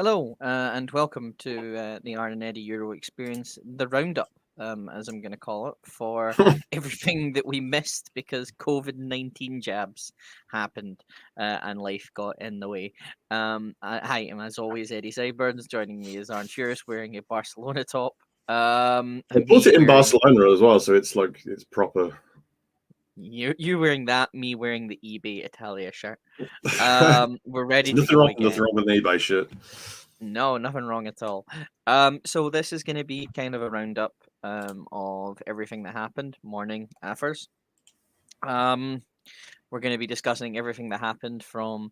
Hello, and welcome to the Arn Eddie Euro Experience, the roundup, as I'm going to call it, for everything that we missed because COVID-19 jabs happened and life got in the way. Hi, and as always, Eddie Sideburns. Joining me is Arn Furious wearing a Barcelona top. I bought Me it in wearing Barcelona as well, so it's like it's proper. you wearing that, me wearing the eBay Italia shirt. We're ready to Nothing go wrong, again. with an eBay shirt. No, nothing wrong at all. So this is going to be kind of a roundup of everything that happened, morning affairs. Um, we're going to be discussing everything that happened from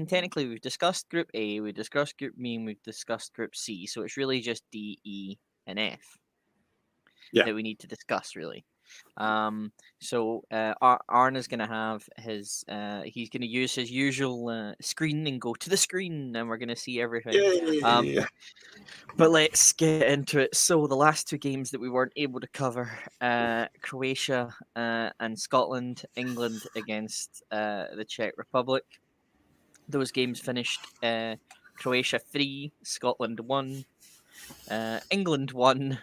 technically we've discussed Group A, we discussed Group B, and we've discussed Group C. So it's really just D, E, and F Yeah. that we need to discuss, really. So Arn is going to have his he's going to use his usual screen and go to the screen, and we're going to see everything. Yeah. But let's get into it. So the last two games that we weren't able to cover, Croatia and Scotland, England against the Czech Republic. Those games finished Croatia 3, Scotland 1, England 1,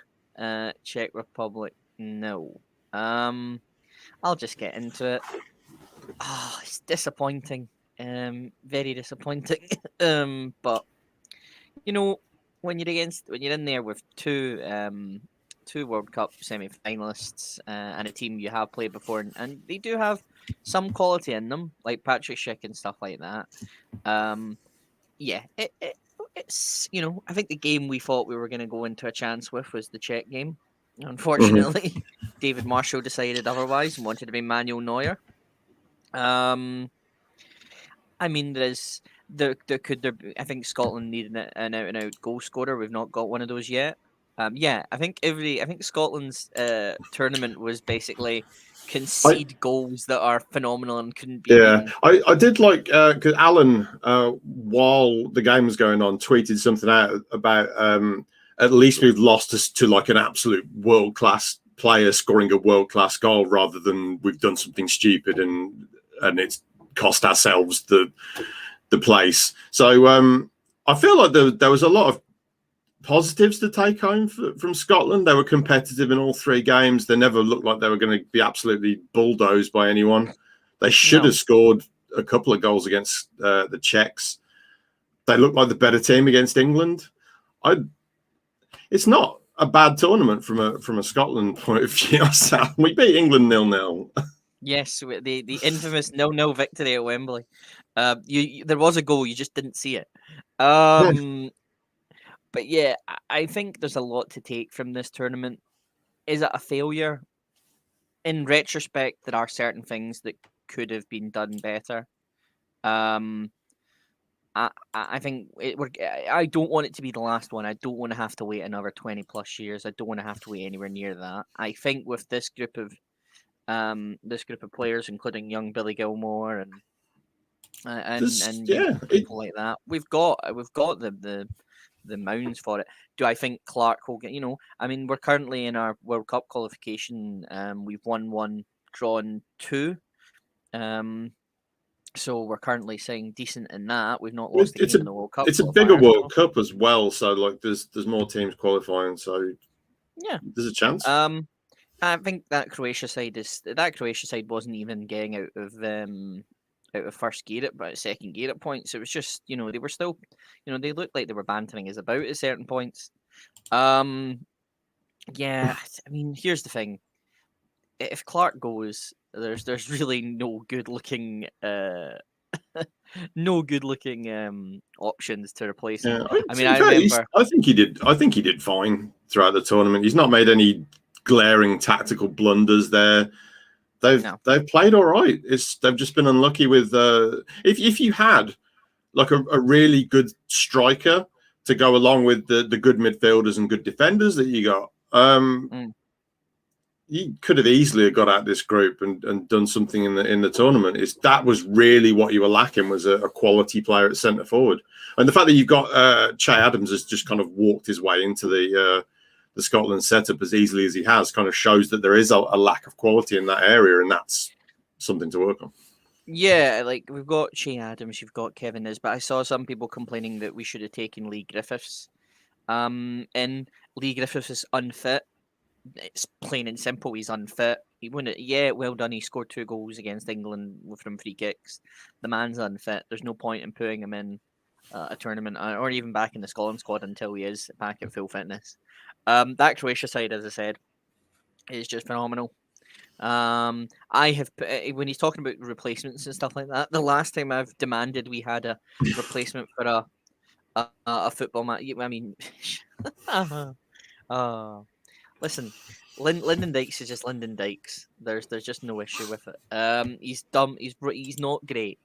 Czech Republic no. I'll just get into it. Oh, it's disappointing. Very disappointing. But you know, when you're in there with two World Cup semi-finalists and a team you have played before, and they do have some quality in them, like Patrick Schick and stuff like that. Yeah, it's I think the game we thought we were going to go into a chance with was the Czech game. Unfortunately, David Marshall decided otherwise and wanted to be Manuel Neuer. I mean, I think Scotland needed an out and out goal scorer. We've not got one of those yet. I think Scotland's tournament was basically I concede goals that are phenomenal and couldn't be yeah. beaten. I did like because Alan, while the game was going on, tweeted something out about at least we've lost us to like an absolute world class player scoring a world class goal rather than we've done something stupid and it's cost ourselves the place. So I feel like there was a lot of positives to take home from Scotland. They were competitive in all three games. They never looked like they were going to be absolutely bulldozed by anyone. They should have scored a couple of goals against the Czechs. They looked like the better team against England. It's not a bad tournament from a Scotland point of view. We beat England 0-0. Yes, the infamous 0-0 victory at Wembley. There was a goal, you just didn't see it. But yeah, I think there's a lot to take from this tournament. Is it a failure? In retrospect, there are certain things that could have been done better. I think I don't want it to be the last one. I don't want to have to wait another 20 plus years. I don't want to have to wait anywhere near that. I think with this group of players, including young Billy Gilmore and people like that, we've got the mounds for it. Do I think Clark will get? I mean, we're currently in our World Cup qualification. We've won one, drawn two. So we're currently saying decent in that. We've not lost a game in the World Cup. It's a bigger World Cup as well, so like there's more teams qualifying, so yeah, there's a chance. I think that Croatia side wasn't even getting out of first gear at about second gear at points. It was just they were still they looked like they were bantering us about at certain points. Yeah, I mean here's the thing: if Clark goes, there's really no good looking options to replace him. Yeah. I think he did fine throughout the tournament. He's not made any glaring tactical blunders there. They've played all right. They've just been unlucky with if you had like a really good striker to go along with the good midfielders and good defenders that you got. You could have easily got out this group and done something in the tournament. That was really what you were lacking, was a quality player at centre forward. And the fact that you've got Che Adams has just kind of walked his way into the Scotland setup as easily as he has kind of shows that there is a lack of quality in that area, and that's something to work on. Yeah, like we've got Shea Adams, you've got Kevin Nis, but I saw some people complaining that we should have taken Lee Griffiths. And Lee Griffiths is unfit. It's plain and simple. He's unfit. He wouldn't. Yeah, well done. He scored 2 goals against England from free kicks. The man's unfit. There's no point in putting him in a tournament or even back in the Scotland squad until he is back at full fitness. That Croatia side, as I said, is just phenomenal. I have when he's talking about replacements and stuff like that. The last time I've demanded we had a replacement for a football match. I mean, listen, Lyndon Dykes is just Lyndon Dykes. There's just no issue with it. He's dumb. He's not great.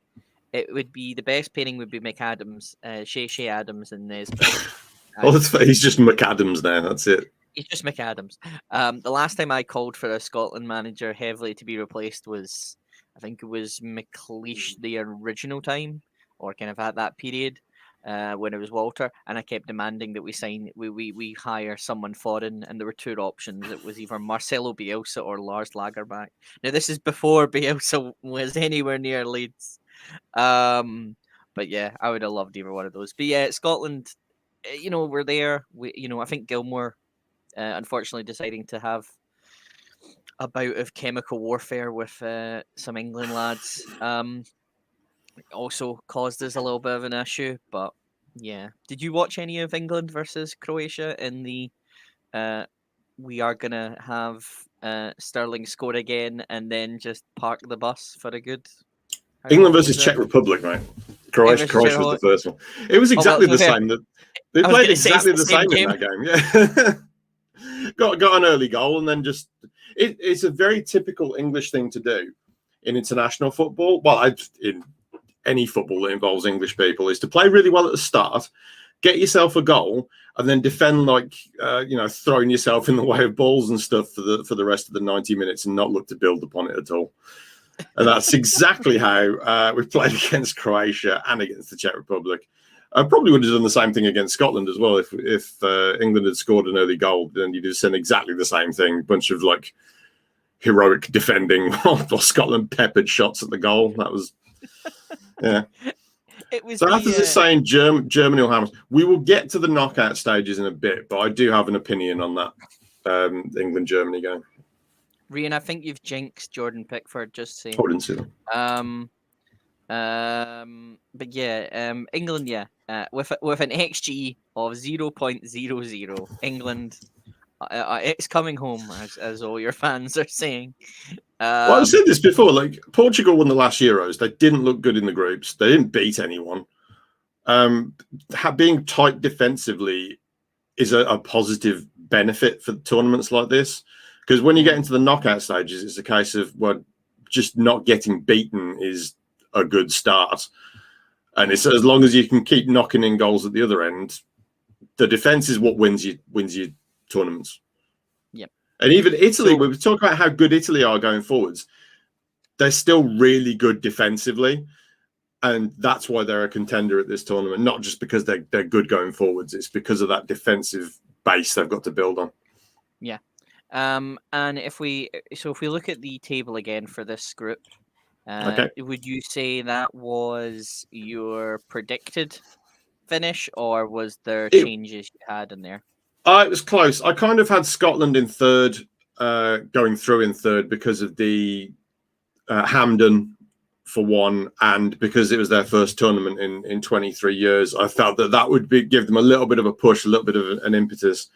It would be the best pairing would be McAdams, Shea Adams, and Nesbitt. He's just McAdams now. That's it. He's just McAdams. The last time I called for a Scotland manager heavily to be replaced was, I think it was McLeish the original time, or kind of at that period. When it was Walter, and I kept demanding that we hire someone foreign, and there were 2 options. It was either Marcelo Bielsa or Lars Lagerback. Now this is before Bielsa was anywhere near Leeds, but yeah, I would have loved either one of those. But yeah, Scotland, we're there. I think Gilmore, unfortunately, deciding to have a bout of chemical warfare with some England lads. Also caused us a little bit of an issue, but yeah. Did you watch any of England versus Croatia in the we are gonna have Sterling score again and then just park the bus for a good England versus Czech Republic, right? Croatia was the first one. It was exactly the same. They played exactly the same in that game. Yeah, got an early goal and then just it's a very typical English thing to do in international football. Well, in any football that involves English people, is to play really well at the start, get yourself a goal, and then defend like throwing yourself in the way of balls and stuff for the rest of the 90 minutes and not look to build upon it at all. And that's exactly how we've played against Croatia and against the Czech Republic. I probably would have done the same thing against Scotland as well. If England had scored an early goal, then you'd have seen exactly the same thing. A bunch of like heroic defending while Scotland peppered shots at the goal. That was yeah. It was so after saying Germany will hammer. We will get to the knockout stages in a bit, but I do have an opinion on that England-Germany game. Rian, I think you've jinxed Jordan Pickford, just saying. I wouldn't see that. But yeah, England, yeah, with an XG of 0.00, England, it's coming home, as all your fans are saying. Well, I've said this before. Like Portugal won the last Euros, they didn't look good in the groups. They didn't beat anyone. Being tight defensively is a positive benefit for tournaments like this, because when you get into the knockout stages, it's a case of just not getting beaten is a good start, and it's as long as you can keep knocking in goals at the other end, the defense is what wins you tournaments. Yep. And even Italy, we talk about how good Italy are going forwards. They're still really good defensively, and that's why they're a contender at this tournament. Not just because they're good going forwards; it's because of that defensive base they've got to build on. Yeah. And if we look at the table again for this group, would you say that was your predicted finish, or was there changes you had in there? It was close. I kind of had Scotland in third, going through in third because of the Hampden for one, and because it was their first tournament in 23 years. I felt that would give them a little bit of a push, a little bit of an impetus.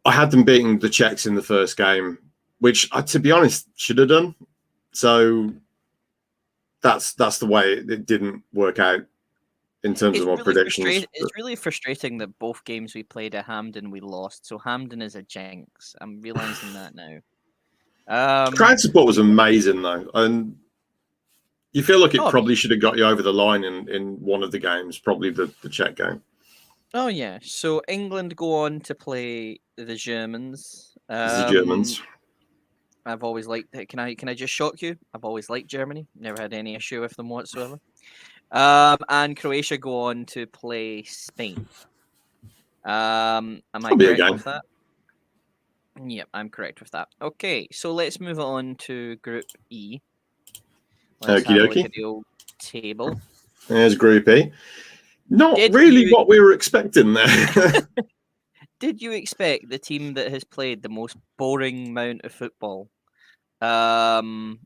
I had them beating the Czechs in the first game, which I, to be honest, should have done. So that's the way it didn't work out in terms of my predictions. It's really frustrating that both games we played at Hampden we lost. So Hampden is a jinx. I'm realizing that now. Crowd support was amazing though, and you feel like it probably should have got you over the line in one of the games, probably the Czech game. Oh yeah. So England go on to play the Germans. The Germans. I've always liked it. Can I just shock you? I've always liked Germany. Never had any issue with them whatsoever. And Croatia go on to play Spain. Am I correct with that? Yep, I'm correct with that. Okay, so let's move on to Group E. Let's Okie have a look at dokie. the old table. There's Group E. Not Did really you what we were expecting there. did you expect the team that has played the most boring amount of football um,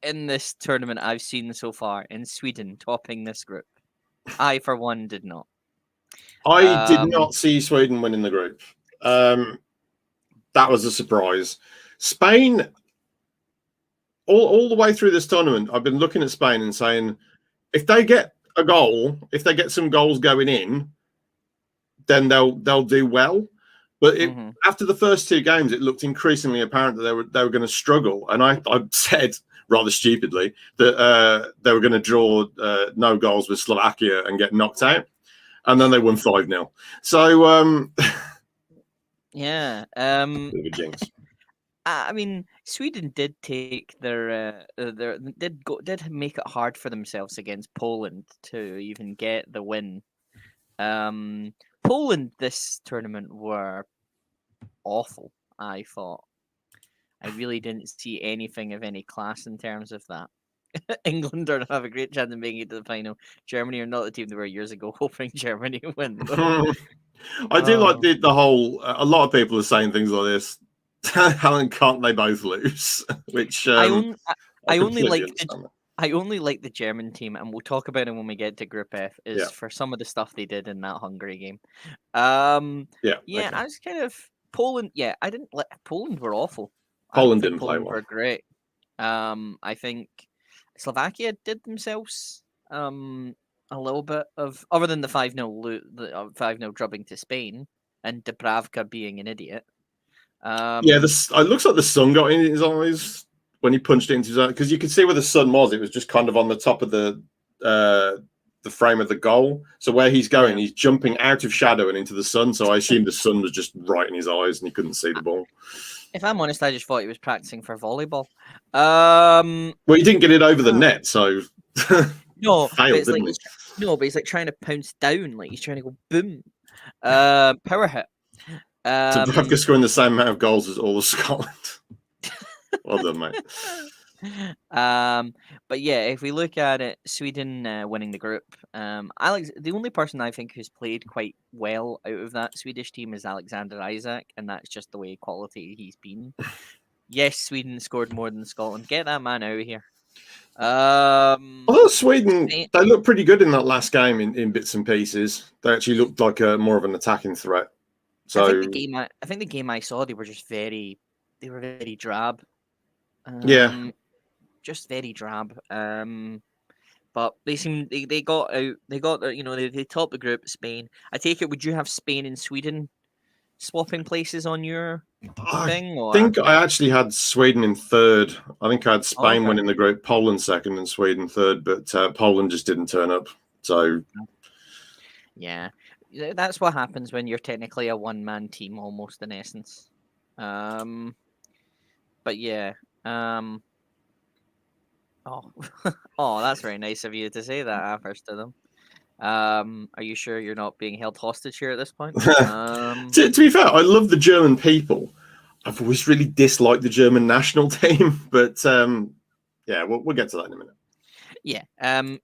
in this tournament I've seen so far in Sweden topping this group? I, for one, did not. I did Um, not see Sweden winning the group. That was a surprise. Spain, all the way through this tournament, I've been looking at Spain and saying, if they get a goal, if they get some goals going in, then they'll do well. But mhm. after the first two games, it looked increasingly apparent that they were going to struggle. And I said rather stupidly that they were going to draw no goals with Slovakia and get knocked out, and then they won 5-0. So Yeah. bit of a jinx. I mean, Sweden did take their did make it hard for themselves against Poland to even get the win. Poland this tournament were awful. I thought I really didn't see anything of any class in terms of that. England don't have a great chance of making it to the final. Germany are not the team they were years ago, hoping Germany win though. I do like Oh. the whole. A lot of people are saying things like this. How can't they both lose? Which I only I I only completely like understand. I only like the German team, and we'll talk about it when we get to Group F. Is Yeah, for some of the stuff they did in that Hungary game. yeah, Yeah, okay. I was kind of Poland. Yeah, I didn't like Poland were awful. I don't Poland think didn't play Poland well. were great. I think Slovakia did themselves a little bit of other than the 5-0 the 5-0 drubbing to Spain and Dubravka being an idiot. Yeah, Um, this it looks like the sun got in his eyes when he punched it into his eye because you could see where the sun was. It was just kind of on the top of the frame of the goal. So where he's going, yeah. he's jumping out of shadow and into the sun. So I assumed the sun was just right in his eyes and he couldn't see the ball. If I'm honest, I just thought he was practicing for volleyball. Um, Well, he didn't get it over the ah, net, so no, but failed, it's like didn't he? no, but he's like trying to pounce down, like he's trying to go boom. Power hit. Dubravka Um, scoring the same amount of goals as all of Scotland. Well done, mate. um, but yeah, if we look at it, Sweden winning the group. Alex, the only person I think who's played quite well out of that Swedish team is Alexander Isaac, and that's just the way quality he's been. Yes, Sweden scored more than Scotland. Get that man out of here. Although Sweden, Spain, they looked pretty good in that last game in bits and pieces. They actually looked like more of an attacking threat. So I think the game I saw, they were very drab. yeah, Um, just very drab. But they got out. They got they topped the group. Spain. I take it. Would you have Spain and Sweden swapping places on your I thing or? think I actually had Sweden in third. I think I had Oh, Spain okay. winning the group, Poland second, and Sweden third. But Poland just didn't turn up. So Yeah, that's what happens when you're technically a one-man team, almost in essence. Um, but yeah. Oh, oh, that's very nice of you to say that offers to them. Are you sure you're not being held hostage here at this point? to be fair, I love the German people. I've always really disliked the German national team, but yeah, we'll get to that in a minute. Yeah.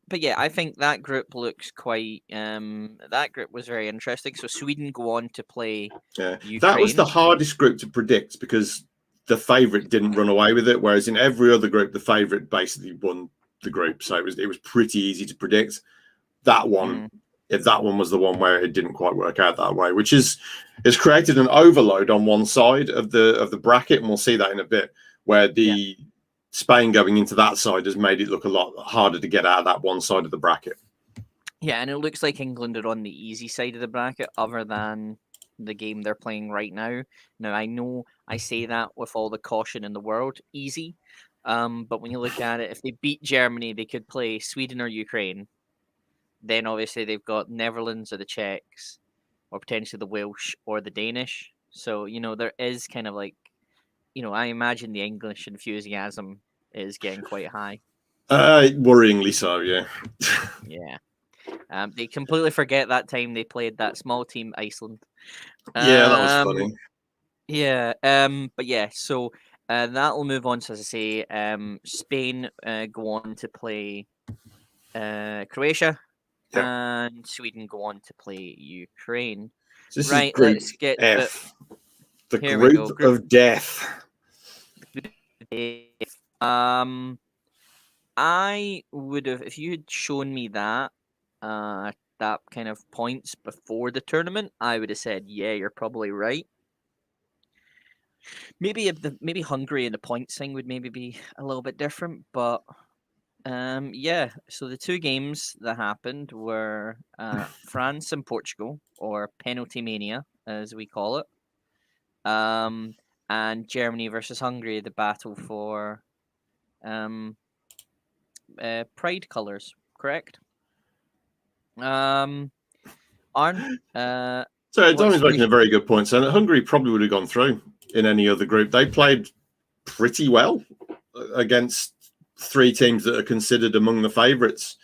But yeah, I think that group looks quite. That group was very interesting. So Sweden go on to play Yeah, that was the Ukraine. hardest group to predict because the favourite didn't run away with it, whereas in every other group, the favourite basically won the group. So it was pretty easy to predict. That one, Mm, if that one was the one where it didn't quite work out that way, which is has created an overload on one side of the bracket, and we'll see that in a bit, where yeah. the Spain going into that side has made it look a lot harder to get out of that one side of the bracket. Yeah, and it looks like England are on the easy side of the bracket, other than the game they're playing right now. Now I know I say that with all the caution in the world, easy. But when you look at it, if they beat Germany, they could play Sweden or Ukraine. Then obviously they've got Netherlands or the Czechs, or potentially the Welsh or the Danish. So there is kind of like I imagine the English enthusiasm is getting quite high. Worryingly so, yeah. Yeah. They completely forget that time they played that small team Iceland. Yeah, that was Um, funny. yeah. But yeah. So That'll move on. So as I say, Spain go on to play Croatia, Yeah. and Sweden go on to play Ukraine. So this is Right, Group let's get to it. F, the Here we go. Group of Death. I would have, if you had shown me that that kind of points before the tournament, I would have said, yeah, you're probably right. Maybe maybe Hungary and the points thing would maybe be a little bit different, but yeah. So the two games that happened were France and Portugal, or Penalty Mania as we call it, and Germany versus Hungary, the battle for pride colors. Correct. Arn, So what's Tommy's making a very good point. So Hungary probably would have gone through in any other group. They played pretty well against three teams that are considered among the favourites.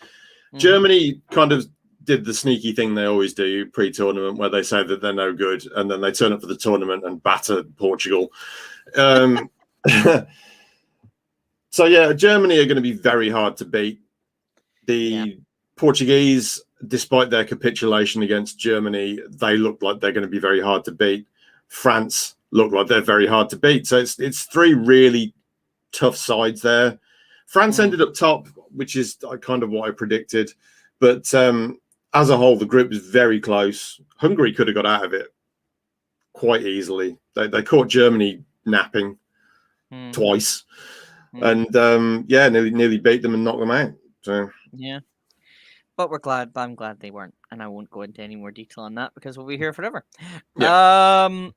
Germany kind of did the sneaky thing they always do pre-tournament, where they say that they're no good, and then they turn up for the tournament and batter Portugal. So yeah, Germany are going to be very hard to beat. The Portuguese, despite their capitulation against Germany, they look like they're going to be very hard to beat. France look like they're very hard to beat. So it's three really tough sides there. France ended up top, which is kind of what I predicted. But as a whole, the group was very close. Hungary could have got out of it quite easily. They caught Germany napping twice. And nearly beat them and knocked them out. So yeah. But I'm glad they weren't, and I won't go into any more detail on that because we'll be here forever. Yeah.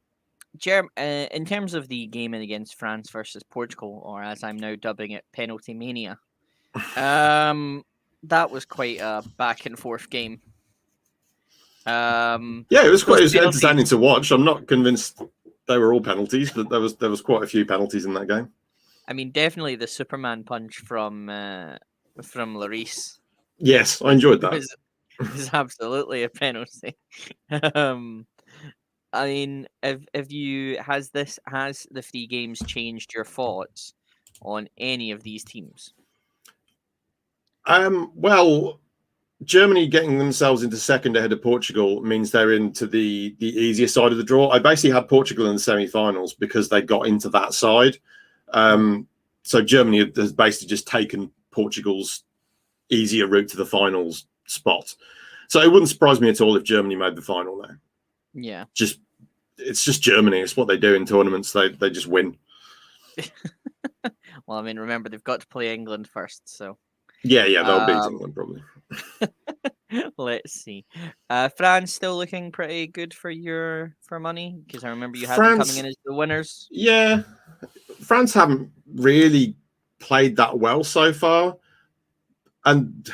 In terms of the game against France versus Portugal, or as I'm now dubbing it, Penalty Mania, that was quite a back and forth game. It was quite entertaining to watch. I'm not convinced they were all penalties, but there was quite a few penalties in that game. I mean, definitely the Superman punch from Lloris. Yes, I enjoyed that. It was absolutely a penalty. I mean, has the three games changed your thoughts on any of these teams? Well, Germany getting themselves into second ahead of Portugal means they're into the easier side of the draw. I basically had Portugal in the semi-finals because they got into that side. So Germany has basically just taken Portugal's easier route to the finals spot. So it wouldn't surprise me at all if Germany made the final there. Yeah. It's just Germany. It's what they do in tournaments. They just win. Well, I mean, remember, they've got to play England first, so... Yeah, they'll beat England probably. Let's see. France still looking pretty good for money, because I remember you had them coming in as the winners. Yeah, France haven't really played that well so far, and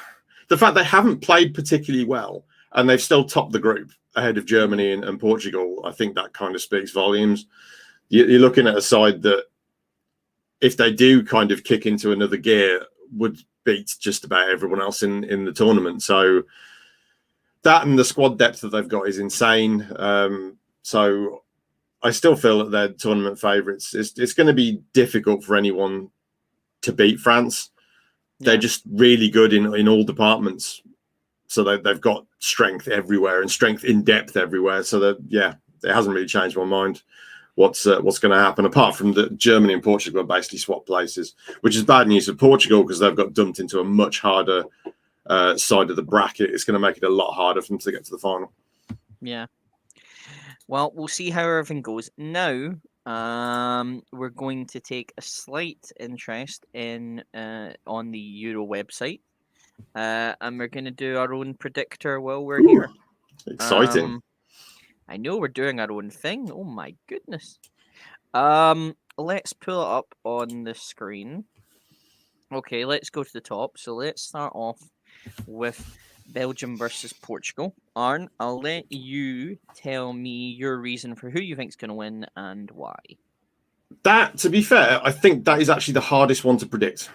the fact they haven't played particularly well and they've still topped the group ahead of Germany and Portugal, I think that kind of speaks volumes. You're looking at a side that, if they do kind of kick into another gear, would beat just about everyone else in the tournament. So that and the squad depth that they've got is insane. So I still feel that they're tournament favourites. It's going to be difficult for anyone to beat France. Yeah. They're just really good in all departments. So they've got strength everywhere and strength in depth everywhere. So that it hasn't really changed my mind what's going to happen, apart from that Germany and Portugal are basically swap places, which is bad news for Portugal because they've got dumped into a much harder side of the bracket. It's going to make it a lot harder for them to get to the final. Yeah. Well, we'll see how everything goes. Now, we're going to take a slight interest in on the Euro website, and we're going to do our own predictor while we're here. Exciting. I know we're doing our own thing. Oh my goodness. Let's pull it up on the screen. Okay, let's go to the top. So let's start off with Belgium versus Portugal. Arn, I'll let you tell me your reason for who you think's going to win and why. That, to be fair, I think that is actually the hardest one to predict.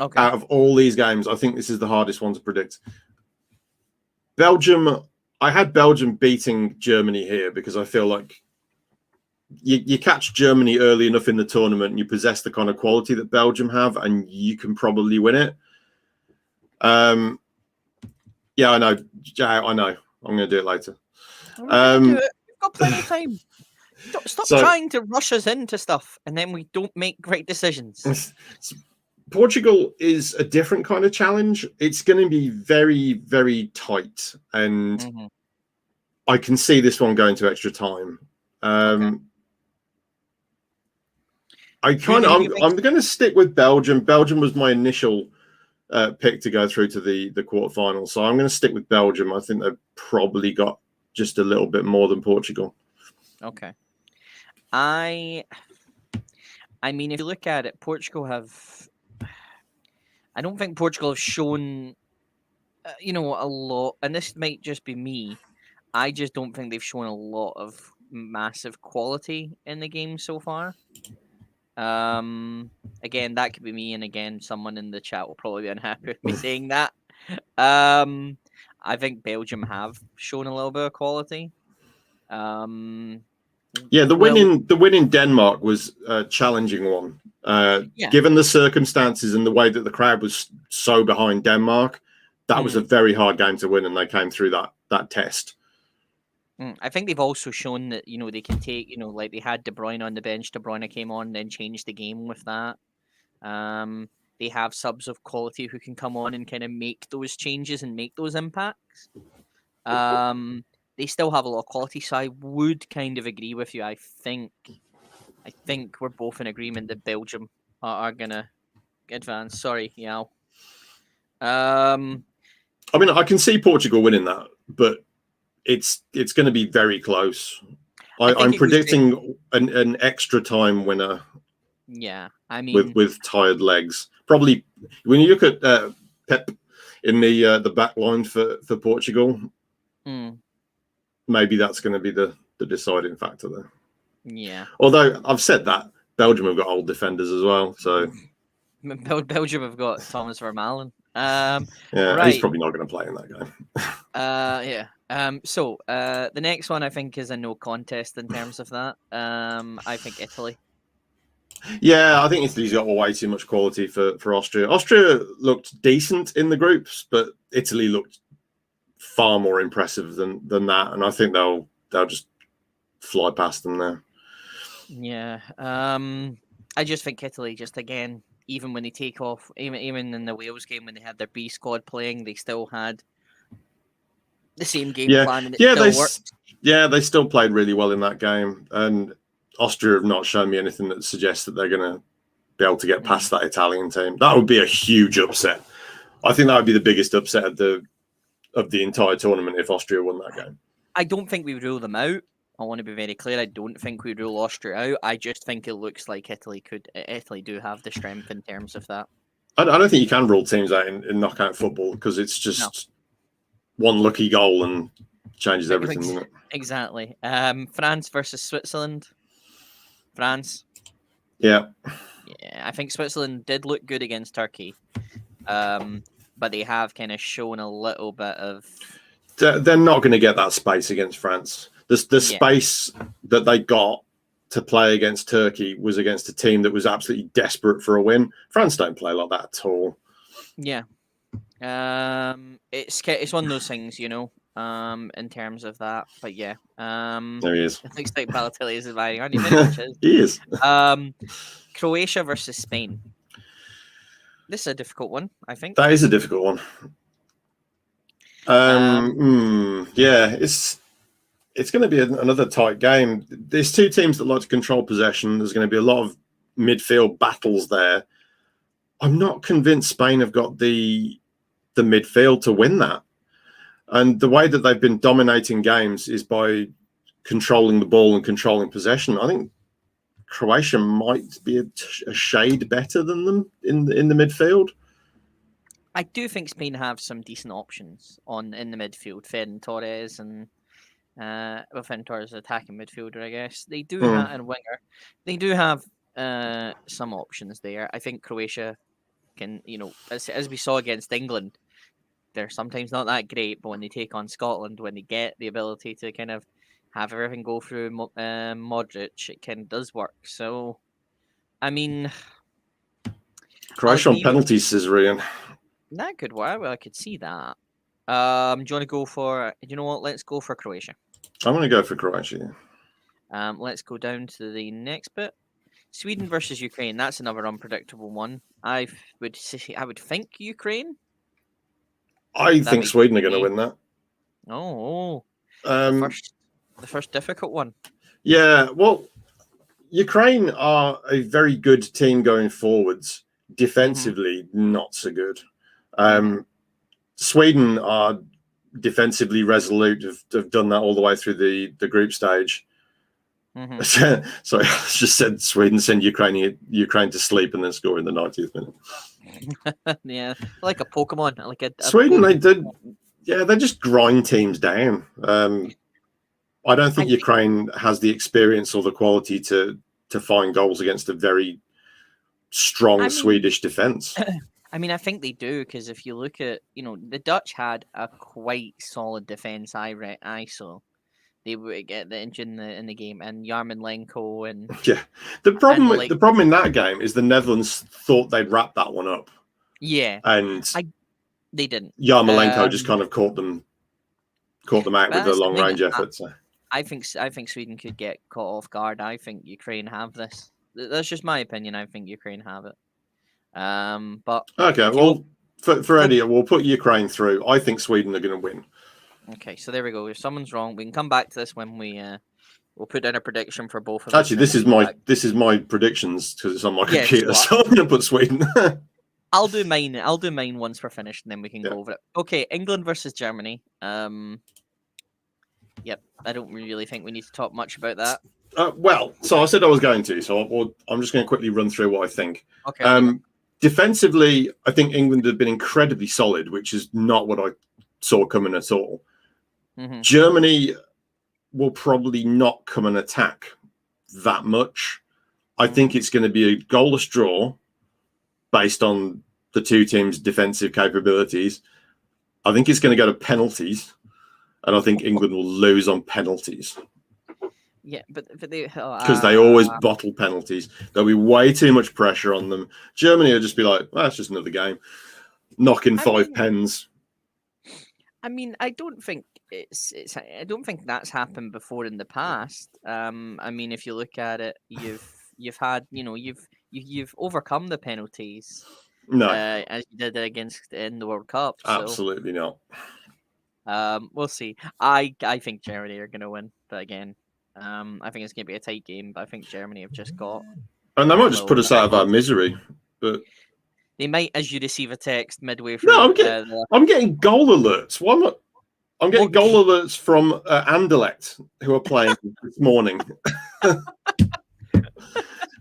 Okay. Out of all these games, I think this is the hardest one to predict. Belgium, I had Belgium beating Germany here because I feel like you catch Germany early enough in the tournament, and you possess the kind of quality that Belgium have, and you can probably win it. Yeah, I know. I know. I'm going to do it later. We're going to do it. We've got plenty of time. Stop So- trying to rush us into stuff, and then we don't make great decisions. Portugal is a different kind of challenge. It's going to be very, very tight, and I can see this one going to extra time. Okay. I'm going to stick with Belgium. Belgium was my initial pick to go through to the quarterfinals, so I'm going to stick with Belgium. I think they've probably got just a little bit more than Portugal. Okay. I mean, if you look at it, Portugal have. I don't think Portugal have shown, a lot, and this might just be me. I just don't think they've shown a lot of massive quality in the game so far. Again, that could be me, and again, someone in the chat will probably be unhappy with me saying that. I think Belgium have shown a little bit of quality. Yeah, the win in Denmark was a challenging one. Given the circumstances and the way that the crowd was so behind Denmark, that was a very hard game to win, and they came through that test. I think they've also shown that they can take like they had De Bruyne on the bench. De Bruyne came on, then changed the game with that. They have subs of quality who can come on and kind of make those changes and make those impacts. They still have a lot of quality, so I would kind of agree with you. I think we're both in agreement that Belgium are gonna advance. Sorry, Yao. I mean, I can see Portugal winning that, but it's going to be very close. I'm predicting an extra time winner. Yeah, I mean, with tired legs, probably when you look at Pep in the back line for Portugal, maybe that's going to be the deciding factor there. Yeah. Although I've said that Belgium have got old defenders as well, so Belgium have got Thomas Vermaelen. Right. He's probably not going to play in that game. Yeah. So the next one I think is a no contest in terms of that. I think Italy. Yeah, I think Italy's got way too much quality for Austria. Austria looked decent in the groups, but Italy looked far more impressive than that, and I think they'll just fly past them there. Yeah. I just think Italy, just again, even when they take off, even in the Wales game when they had their B squad playing, they still had the same game plan, and it still worked. Yeah, they still played really well in that game, and Austria have not shown me anything that suggests that they're going to be able to get past that Italian team. That would be a huge upset. I think that would be the biggest upset of the entire tournament if Austria won that game. I don't think we rule them out. I want to be very clear. I don't think we rule Austria out. I just think it looks like Italy do have the strength in terms of that. I don't think you can rule teams out in knockout football because it's just one lucky goal and changes everything, doesn't it? Exactly. France versus Switzerland. France. Yeah. Yeah, I think Switzerland did look good against Turkey, but they have kind of shown a little bit of. They're not going to get that space against France. The space that they got to play against Turkey was against a team that was absolutely desperate for a win. France don't play like that at all. Yeah. It's one of those things, in terms of that. But yeah. There he is. It looks like Balotelli is dividing on you. He is. Croatia versus Spain. This is a difficult one, I think. That is a difficult one. Yeah, it's going to be another tight game. There's two teams that like to control possession. There's going to be a lot of midfield battles there. I'm not convinced Spain have got the midfield to win that. And the way that they've been dominating games is by controlling the ball and controlling possession. I think Croatia might be a shade better than them in the midfield. I do think Spain have some decent options in the midfield. Ferran Torres and Ferran Torres is attacking midfielder, I guess. They do have and winger. They do have some options there. I think Croatia can, as we saw against England, they're sometimes not that great, but when they take on Scotland, when they get the ability to kind of have everything go through Modric, it kind of does work. So, I mean, Croatia on penalties, says Rian. That could work. Well, I could see that. Do you want to go for? You know what? Let's go for Croatia. I'm going to go for Croatia. Let's go down to the next bit. Sweden versus Ukraine. That's another unpredictable one. I would think Ukraine. I think Sweden are going to win that. Oh, the first difficult one. Yeah, well, Ukraine are a very good team going forwards. Defensively, not so good. Sweden are defensively resolute. Have done that all the way through the group stage. Sorry, I just said Sweden send Ukraine to sleep and then score in the 90th minute. Yeah, like a Pokemon, like a Sweden. They did, yeah. They just grind teams down. I don't think Ukraine has the experience or the quality to find goals against a very strong Swedish defense. I mean, I think they do, because if you look at, the Dutch had a quite solid defense. I saw. They would get the inch in the game, and Yarmolenko and the problem in that game is the Netherlands thought they'd wrap that one up. Yeah, and they didn't. Yarmolenko just kind of caught them out with a long range effort. So. I think Sweden could get caught off guard. I think Ukraine have this. That's just my opinion. I think Ukraine have it. But okay, well, for Eddie, we'll put Ukraine through. I think Sweden are going to win. Okay, so there we go. If someone's wrong, we can come back to this when we'll put down a prediction for both of us. Actually, this is my predictions because it's on my computer, so I'm going to put Sweden. I'll do mine. I'll do mine once we're finished, and then we can go over it. Okay, England versus Germany. Yep, I don't really think we need to talk much about that. Well, so I said I was going to, so I'm just going to quickly run through what I think. Okay. Defensively, I think England have been incredibly solid, which is not what I saw coming at all. Germany will probably not come and attack that much. I think it's going to be a goalless draw based on the two teams' defensive capabilities. I think it's going to go to penalties, and I think England will lose on penalties. Yeah, but they because they always bottle penalties. There'll be way too much pressure on them. Germany will just be like, well, that's just another game. Knock in five pens. I mean, I don't think I don't think that's happened before in the past. I mean, if you look at it, you've had, you've overcome the penalties. No, as you did against in the World Cup. So, absolutely not. We'll see. I think Germany are going to win, but again, I think it's going to be a tight game. But I think Germany have just got, and they might just put us out of our misery, but. They might, as you receive a text midway through. No, I'm getting goal alerts. Why am I'm getting goal alerts from Anderlecht, who are playing this morning.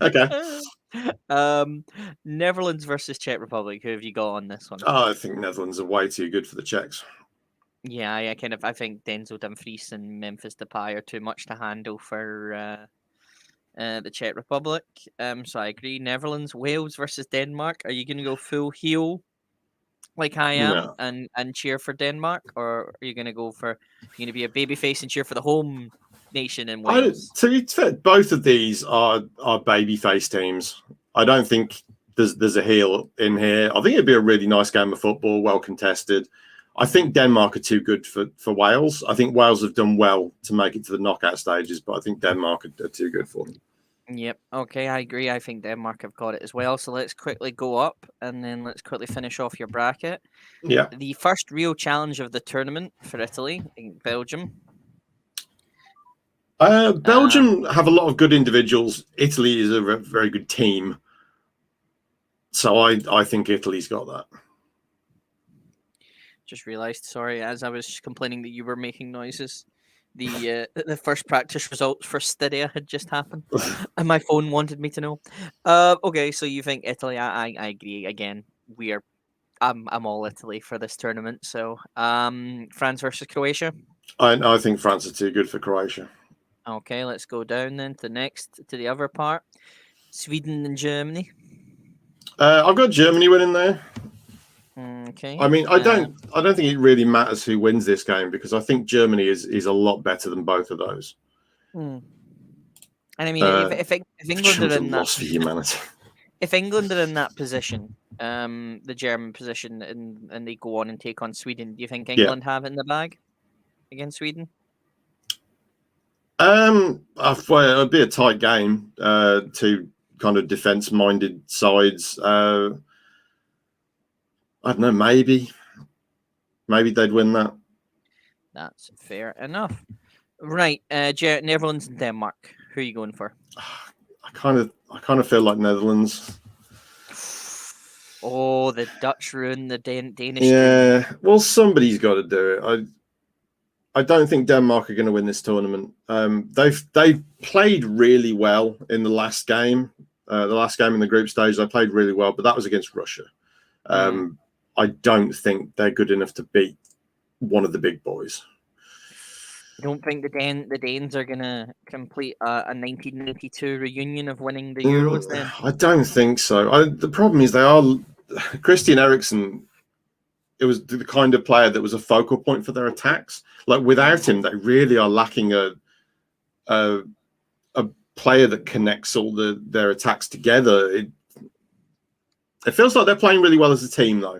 Okay. Netherlands versus Czech Republic. Who have you got on this one? Oh, I think Netherlands are way too good for the Czechs. Yeah, I think Denzel Dumfries and Memphis Depay are too much to handle for the Czech Republic. So I agree. Netherlands, Wales versus Denmark. Are you going to go full heel like I am and cheer for Denmark, or are you going to go for be a babyface and cheer for the home nation in Wales? To be fair, both of these are babyface teams. I don't think there's a heel in here. I think it'd be a really nice game of football, well contested. I think Denmark are too good for Wales. I think Wales have done well to make it to the knockout stages, but I think Denmark are too good for them. Yep. Okay, I agree. I think Denmark have got it as well. So let's quickly go up and then let's quickly finish off your bracket. Yeah. The first real challenge of the tournament for Italy, in Belgium. Belgium have a lot of good individuals. Italy is a very good team. So I think Italy's got that. Just realised, sorry, as I was complaining that you were making noises, the first practice results for Styria had just happened, and my phone wanted me to know. Okay, so you think Italy? I agree. Again, I'm all Italy for this tournament. So, France versus Croatia. I think France are too good for Croatia. Okay, let's go down then to the other part. Sweden and Germany. I've got Germany winning there. Okay. I mean, I don't think it really matters who wins this game because I think Germany is a lot better than both of those. And I mean, if England are in that, loss for humanity. if England are in that position, the German position, and they go on and take on Sweden, do you think England have it in the bag against Sweden? Well, it'll be a tight game. Two kind of defense-minded sides. I don't know. Maybe they'd win that. That's fair enough. Right, Netherlands and Denmark. Who are you going for? I kind of feel like Netherlands. Oh, the Dutch ruin the Danish. Yeah, dream. Well, somebody's got to do it. I don't think Denmark are going to win this tournament. They've played really well in the last game. The last game in the group stage, they played really well, but that was against Russia. I don't think they're good enough to beat one of the big boys. I don't think the Danes are going to complete a 1992 reunion of winning the Euros then? I don't think so. The problem is Christian Eriksen, it was the kind of player that was a focal point for their attacks. Like without him, they really are lacking a player that connects all their attacks together. It feels like they're playing really well as a team though.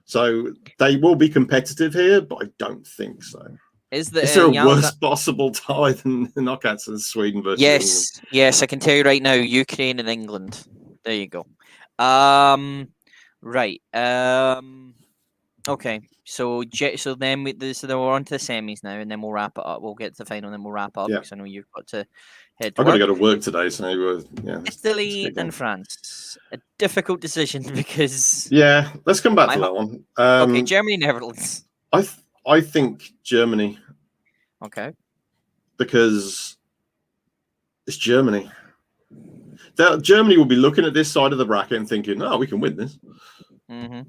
So they will be competitive here, but I don't think so. Is there a worse possible tie than the knockouts in Sweden versus England? Yes, I can tell you right now, Ukraine and England. There you go. Right. Okay. So then we're on to the semis now, and then we'll wrap it up. We'll get to the final, and then we'll wrap it up because I know you've got to head. I've got to go to work today, so Italy and France. A difficult decision because. Yeah, let's come back to that one. Okay, Germany, Netherlands. I think Germany. Okay. Because it's Germany. Germany will be looking at this side of the bracket and thinking, "Oh, we can win this." Mm-hmm.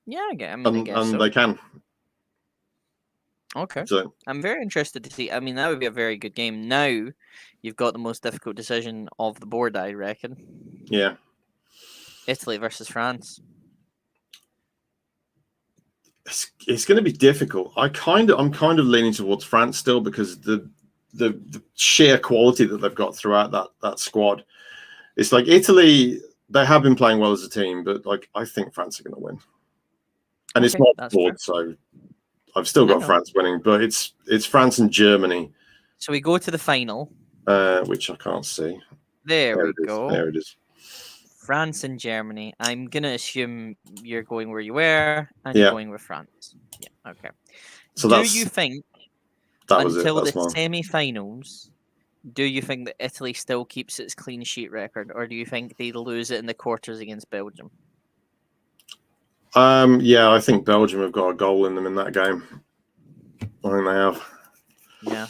Yeah, I guess and so. They can. Okay. So I'm very interested to see. I mean, that would be a very good game. Now you've got the most difficult decision of the board, I reckon. Yeah. Italy versus France. It's going to be difficult. I'm kind of leaning towards France still because the sheer quality that they've got throughout that squad. It's like Italy, they have been playing well as a team, but like I think France are going to win. And it's not board, so I've still got France winning, but it's France and Germany. So we go to the final, which I can't see. There we go. There it is. France and Germany. I'm going to assume you're going where you were and you're going with France. Yeah, okay. So do you think until the mine. semi-finals, do you think that Italy still keeps its clean sheet record, or do you think they lose it in the quarters against Belgium? Yeah, I think Belgium have got a goal in them in that game. I think they have. Yeah.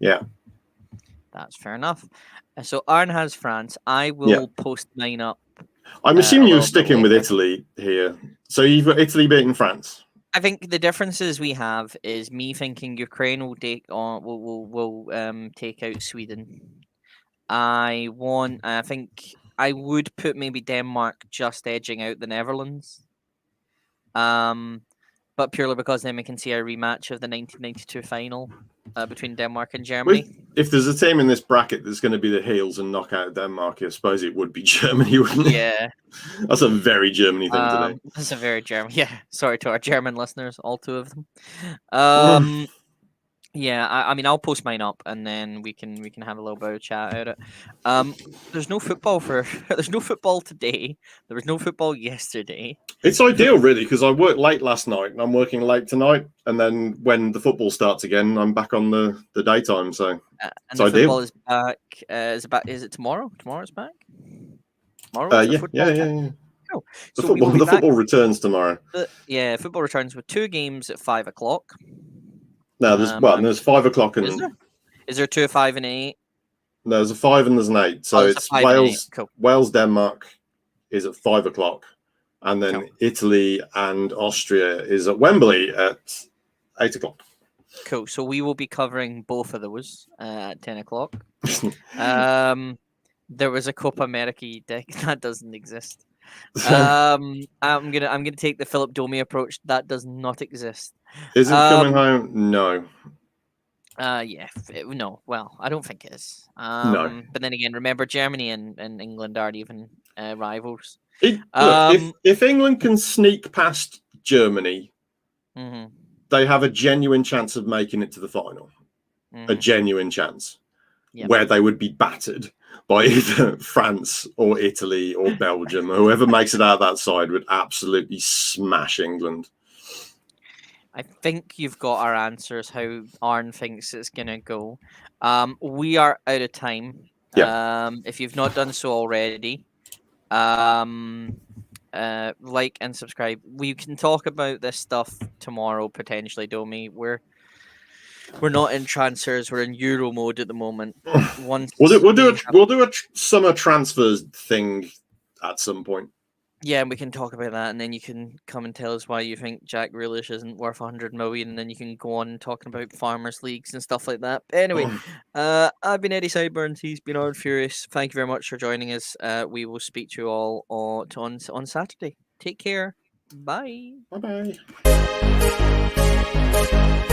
Yeah. That's fair enough. So Arn has France. I will post mine up. I'm assuming you're sticking with Italy here. So you've got Italy beating France. I think the differences we have is me thinking Ukraine will take out Sweden. I think I would put maybe Denmark just edging out the Netherlands. But purely because then we can see a rematch of the 1992 final between Denmark and Germany. If there's a team in this bracket that's going to be the heels and knock out Denmark, I suppose it would be Germany, wouldn't it? Yeah. That's a very Germany thing to do. That's a very German. Yeah. Sorry to our German listeners, all two of them. Yeah, I mean, I'll post mine up, and then we can have a little bit of a chat about it. There's no football there's no football today. There was no football yesterday. It's ideal, really, because I worked late last night, and I'm working late tonight, and then when the football starts again, I'm back on the daytime. So it's ideal. Football is back. Is it tomorrow? Tomorrow it's back. Tomorrow. Yeah. Cool. The football returns tomorrow. Football returns with 2 games at 5:00. No, there's 5 o'clock and is there 2, 5, and 8? No, there's a 5 and there's an 8. So it's Wales. Cool. Wales, Denmark is at 5 o'clock, and then Italy and Austria is at Wembley at 8 o'clock. Cool. So we will be covering both of those at 10 o'clock. There was a Copa America deck that doesn't exist. I'm gonna take the Philip Domi approach. That does not exist. Is it coming home? No. Yeah. No. Well, I don't think it is. No. But then again, remember Germany and England aren't even rivals. Look, Um. if England can sneak past Germany, Mhm, they have a genuine chance of making it to the final. A mhm. genuine chance. Yep. Where they would be battered by either France or Italy or Belgium. Whoever makes it out that side would absolutely smash England. I think you've got our answers. How Arn thinks it's gonna go. We are out of time. Yeah. If you've not done so already, like and subscribe. We can talk about this stuff tomorrow potentially, don't we? We're not in transfers. We're in Euro mode at the moment. But once We'll do have, a summer transfers thing at some point. yeah, and we can talk about that, and then you can come and tell us why you think Jack Grealish isn't worth 100 million, and then you can go on talking about farmers leagues and stuff like that. But anyway, I've been Eddie Sideburns. He's been Arn Furious. Thank you very much for joining us. We will speak to you all on Saturday. Take care. Bye. Bye bye.